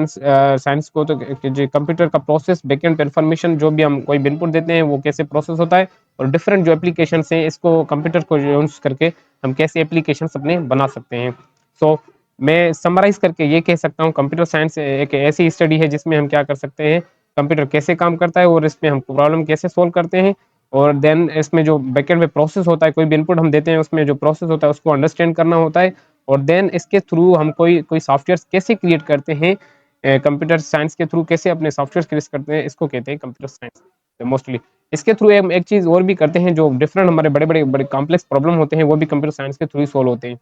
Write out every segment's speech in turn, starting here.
Science को तो जो कंप्यूटर का प्रोसेस बैकएंड इन्फॉर्मेशन जो भी हम कोई भी इनपुट देते हैं वो कैसे प्रोसेस होता है, और डिफरेंट जो एप्लीकेशन हैं इसको कंप्यूटर को यूज करके हम कैसे एप्लीकेशन अपने बना सकते हैं। सो मैं समराइज करके ये कह सकता हूँ, कंप्यूटर साइंस एक ऐसी स्टडी है जिसमें हम क्या कर सकते हैं, कंप्यूटर कैसे काम करता है और इसमें हम प्रॉब्लम कैसे सोल्व करते हैं, और देन इसमें जो बैकएंड में प्रोसेस होता है, कोई भी इनपुट हम देते हैं उसमें जो प्रोसेस होता है उसको अंडरस्टैंड करना होता है, और देन इसके थ्रू हम कोई कोई सॉफ्टवेयर कैसे क्रिएट करते हैं, कंप्यूटर साइंस के थ्रू कैसे अपने सॉफ्टवेयर क्रिएट करते हैं, इसको कहते हैं कंप्यूटर साइंस मोस्टली। इसके थ्रू हम एक चीज और भी करते हैं, जो डिफरेंट हमारे बड़े बड़े बड़े कॉम्प्लेक्स प्रॉब्लम होते हैं वो भी कंप्यूटर साइंस के थ्रू ही सोल्व होते हैं।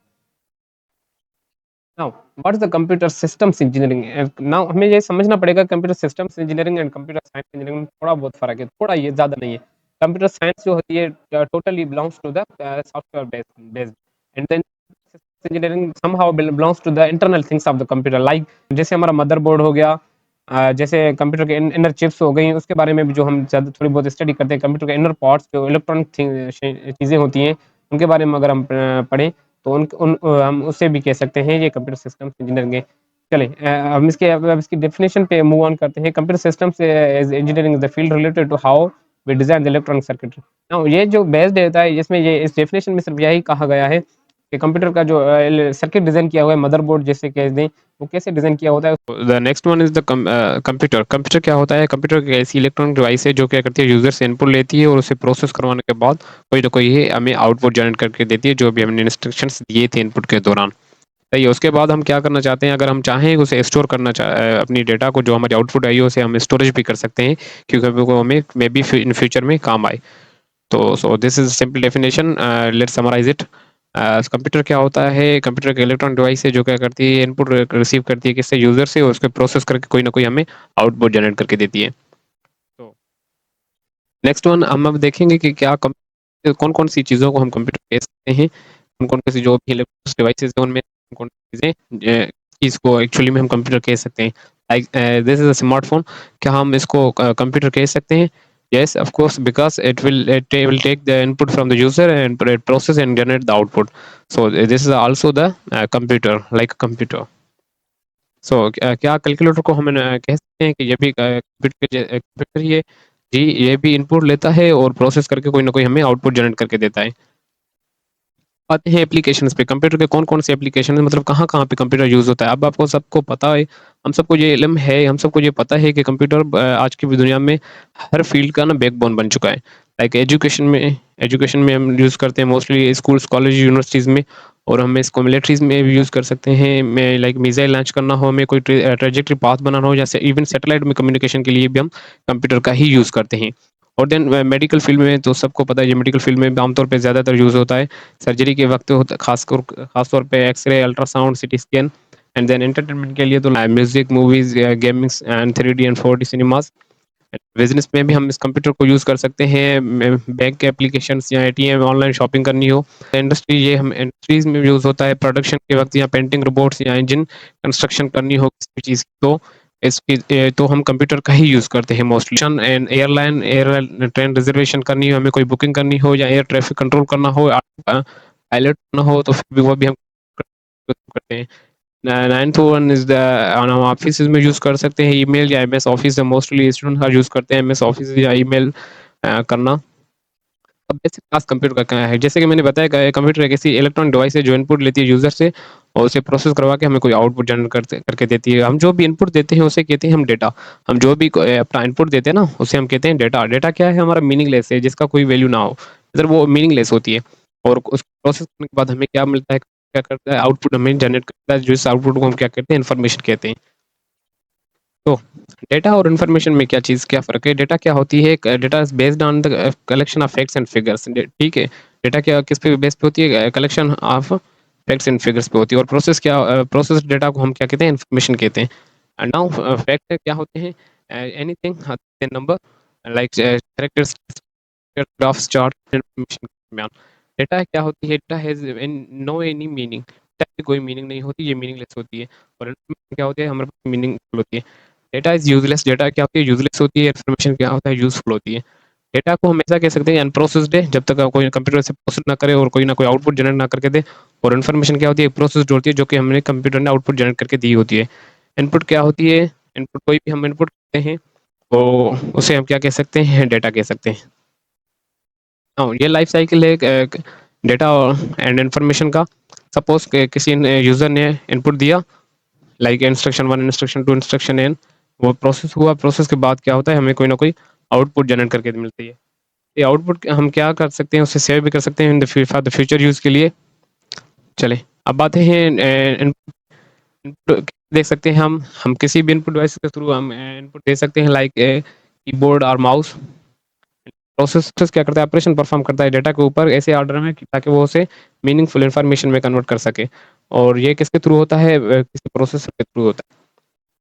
Now what is the computer systems engineering. Now हमें ये समझना पड़ेगा computer systems engineering and computer science engineering में थोड़ा बहुत फर्क है, थोड़ा, ये ज्यादा नहीं है। कंप्यूटर साइंस जो होती है totally belongs to the software based, and then engineering somehow belongs to the internal things of the computer, like जैसे हमारा मदरबोर्ड हो गया, जैसे कंप्यूटर के इनर चिप्स हो गई, उसके बारे में भी जो हम ज्यादा थोड़ी बहुत स्टडी करते हैं, कंप्यूटर के इनर पार्ट्स जो इलेक्ट्रॉनिक चीजें होती हैं उनके बारे में अगर हम पढ़ें तो हम उससे भी कह सकते हैं ये कंप्यूटर सिस्टम इंजीनियरिंग है। चले हम अब इसकी डेफिनेशन पे मूव ऑन करते हैं। Computer systems engineering is the field related to how we design the electronic circuit. Now ये जो बेस्ड होता है इसमें ये इस डेफिनेशन में सिर्फ यही कहा गया है कि कंप्यूटर का जो सर्किट डिजाइन किया हुआ है, मदरबोर्ड जैसे कह दें, वो कैसे डिजाइन किया होता है। The next one is the computer. Computer क्या होता है, कंप्यूटर एक ऐसी इलेक्ट्रॉनिक डिवाइस है जो क्या करती है, यूजर से इनपुट लेती है और उसे प्रोसेस करवाने के बाद कोई ना कोई है हमें आउटपुट जनरेट करके देती है, जो भी हमने इंस्ट्रक्शंस दिए थे इनपुट के दौरान। सही है। उसके बाद हम क्या करना चाहते हैं, अगर हम चाहें उसे स्टोर करना अपनी डेटा को, जो हमारी आउटपुट आई है उसे हम स्टोरेज भी कर सकते हैं, क्योंकि वो हमें मे बी इन फ्यूचर में काम आए। तो so this is simple definition, let's summarize it. Computer क्या होता है, कंप्यूटर एक इलेक्ट्रॉनिक डिवाइस है जो क्या करती है, इनपुट रिसीव करती है किससे, यूजर से, और उसको प्रोसेस करके कोई ना कोई हमें आउटपुट जनरेट करके देती है। तो नेक्स्ट वन हम अब देखेंगे कि क्या कौन कौन सी चीज़ों को हम कंप्यूटर कह सकते हैं, कौन कौन सी जो भी इलेक्ट्रॉनिक डिवाइसेज हैं उनमें कौन कौन सी चीज़ें इसको एक्चुअली में हम कंप्यूटर कह सकते हैं। Like this is a smartphone, क्या हम इसको कंप्यूटर कह सकते हैं? Yes, of course, because it will take the input from the user and process and generate the output. So this is also the computer, like a computer. So क्या calculator को हम कह सकते हैं कि ये भी कंप्यूटर ही है? जी, ये भी इनपुट लेता है और प्रोसेस करके कोई ना कोई हमें आउटपुट जनरेट करके देता है। आते हैं एप्लीकेशंस पे, कंप्यूटर के कौन-कौन से एप्लीकेशन है, मतलब कहाँ-कहाँ पे कंप्यूटर यूज़ होता है। अब आपको सबको पता है, हम सबको ये इल्म है, हम सबको ये पता है कि कंप्यूटर आज की भी दुनिया में हर फ़ील्ड का ना बैकबोन बन चुका है। लाइक एजुकेशन में हम यूज़ करते हैं मोस्टली स्कूल्स, कॉलेज, यूनिवर्सिटीज़ में, और हम इसको मिलिट्रीज़ में भी यूज़ कर सकते हैं। में लाइक मिसाइल लॉन्च करना हो, हमें कोई ट्रेजेक्टरी पाथ बनाना हो, जैसे इवन सैटेलाइट में कम्युनिकेशन के लिए भी हम कंप्यूटर का ही यूज़ करते हैं। और देन मेडिकल फील्ड में तो सबको पता है, ये मेडिकल फील्ड में आमतौर पे ज़्यादातर यूज़ होता है। सर्जरी के वक़्त होता ख़ास तौर पे x-ray, ultrasound, CT scan, and then entertainment के लिए तो music, movies, gamings and 3D and 4D cinemas. Business में भी हम इस कंप्यूटर को यूज़ कर सकते हैं, बैंक के एप्लीकेशंस या एटीएम, ऑनलाइन शॉपिंग करनी हो। इंडस्ट्री, ये हम इंडस्ट्रीज़ में यूज़ होता है, प्रोडक्शन के वक़्त या पेंटिंग रोबोट्स या इंजन कंस्ट्रक्शन करनी हो किसी भी चीज़ की, तो इसकी तो हम कंप्यूटर का ही यूज़ करते हैं mostly. And airline train reservation करनी हो, हमें कोई बुकिंग करनी हो, या एयर ट्रैफिक कंट्रोल करना हो, पायलट ना हो, तो फिर भी वो भी हम करते हैं। 9 to 1 इज़ द हम ऑफ़िसेज़ में यूज़ कर सकते हैं, ईमेल या MS office, mostly student use करते हैं एमएस ऑफ़िस या ईमेल करना। अब बेसिक टास्क कंप्यूटर का क्या है? जैसे कि मैंने बताया, कंप्यूटर एक ऐसी इलेक्ट्रॉनिक डिवाइस है जो इनपुट लेती है यूज़र से, और उसे प्रोसेस करवा के हमें कोई आउटपुट जनरेट करके देती है। हम जो भी इनपुट देते हैं उसे कहते हैं हम डेटा। हम जो भी अपना इनपुट देते हैं ना, उसे हम कहते हैं डेटा। डेटा क्या है? हमारा मीनिंगलेस है, जिसका कोई वैल्यू ना हो, मतलब वो मीनिंगलेस होती है। और उसको प्रोसेस करने के बाद हमें क्या मिलता है, क्या करता है, आउटपुट हमें जनरेट करता है, जिस आउटपुट को हम क्या कहते हैं, इन्फॉर्मेशन कहते हैं। तो डेटा और इन्फॉर्मेशन में क्या फ़र्क है? डेटा क्या होती है? Data is based on the collection of facts and figures. ठीक है? डेटा क्या किस पे बेस पे होती है? Collection of facts and figures पे होती है। और प्रोसेस डेटा को हम क्या कहते हैं? इन्फॉर्मेशन कहते हैं। एंड नाउ फैक्ट क्या होते हैं? Anything number like characters, graphs, chart, information के दरमियान। डेटा क्या होती है? Data has no any meaning. Data की कोई मीनिंग नहीं होती, ये मीनिंगलेस होती है। और इन्फॉर्मेशन क्या होती है? हमारे पास मीनिंगफुल होती है। Data is useless. डेटा क्या होती है? यूज़लेस होती है। इन्फॉर्मेशन क्या होता है? यूज़फुल होती है। डेटा को हम ऐसा कह सकते हैं अनप्रोसेस्ड है, जब तक कोई कंप्यूटर से प्रोसेस ना करे और कोई ना कोई आउटपुट जनरेट ना करके दे। और इन्फॉर्मेशन क्या होती है? एक प्रोसेस्ड होती है, जो कि हमने कंप्यूटर ने आउटपुट जनरेट करके दी होती है। इनपुट क्या होती है? इनपुट कोई भी हम इनपुट करते हैं, तो उसे हम क्या कह सकते हैं? डेटा कह सकते हैं। हाँ, ये लाइफ साइकिल है एक डेटा एंड इन्फॉर्मेशन का। सपोज़ कि किसी ने यूज़र ने इनपुट दिया, like instruction 1, instruction 2, instruction N, वो प्रोसेस हुआ, प्रोसेस के बाद क्या होता है, हमें कोई ना कोई आउटपुट जनरेट करके मिलती है। ये आउटपुट हम क्या कर सकते हैं, उसे सेव भी कर सकते हैं in the for the future use के लिए। चलें, अब आते हैं इनपुट देख सकते हैं हम किसी भी इनपुट डिवाइस के थ्रू हम इनपुट दे सकते हैं, लाइक कीबोर्ड और माउस। प्रोसेसर्स क्या करता है, ऑपरेशन परफॉर्म करता है डेटा के ऊपर ऐसे ऑर्डर में ताकि वो उसे मीनिंगफुल इन्फॉर्मेशन में कन्वर्ट कर सके। और ये किसके थ्रू होता है? किसी प्रोसेसर के थ्रू होता है।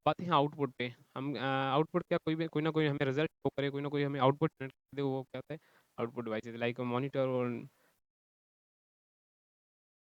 बात है आउटपुट पे। हम आउटपुट क्या, कोई ना कोई हमें रिजल्ट शो करे, कोई ना कोई हमें आउटपुट जनरेट कर दे, वो क्या होता है? आउटपुट डिवाइस लाइक मॉनिटर और